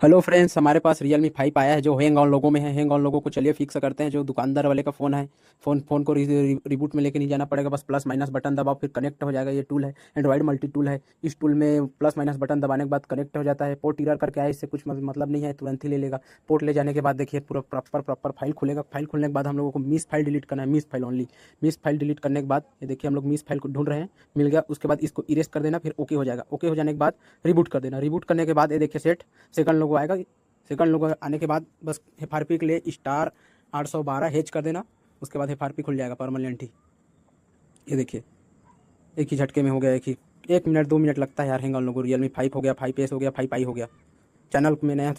Hello friends, हमारे पास Realme 5 आया है जो हैंग ऑन लोगों में है। हैंग ऑन लोगों को चलिए फिक्स करते हैं। जो दुकानदार वाले का फ़ोन है, फ़ोन को रिबूट में लेके नहीं जाना पड़ेगा। बस प्लस माइनस बटन दबाओ फिर कनेक्ट हो जाएगा। ये टूल है, एंड्रॉइड मल्टी टूल है। इस टूल में प्लस माइनस बटन दबाने के बाद कनेक्ट हो जाता है। पोर्ट एरर करके आए, इससे कुछ मतलब नहीं है, तुरंत ही ले लेगा। पोर्ट ले जाने के बाद देखिए पूरा प्रॉपर फाइल खुलेगा। फाइल खुलने के बाद हम लोगों को मिस फाइल डिलीट करना है, miss file only. Miss file delete करने के बाद ये देखिए हम लोग मिस फाइल को ढूंढ रहे हैं, मिल गया। उसके बाद इसको इरेज कर देना, फिर ओके हो जाएगा। ओके हो जाने के बाद रिबूट कर देना। रिबूट करने के बाद ये देखिए सेकंड लोगो आएगा। सेकंड लोगो आने के बाद बस FRP के लिए स्टार 812 हेज कर देना। उसके बाद FRP खुल जाएगा परमानेंट ही। ये देखिए एक ही झटके में हो गया। 1 मिनट 2 मिनट लगता है यार। हैंग ऑन लोगो Realme 5 हो गया, 5S हो गया, 5i हो गया। चैनल में नया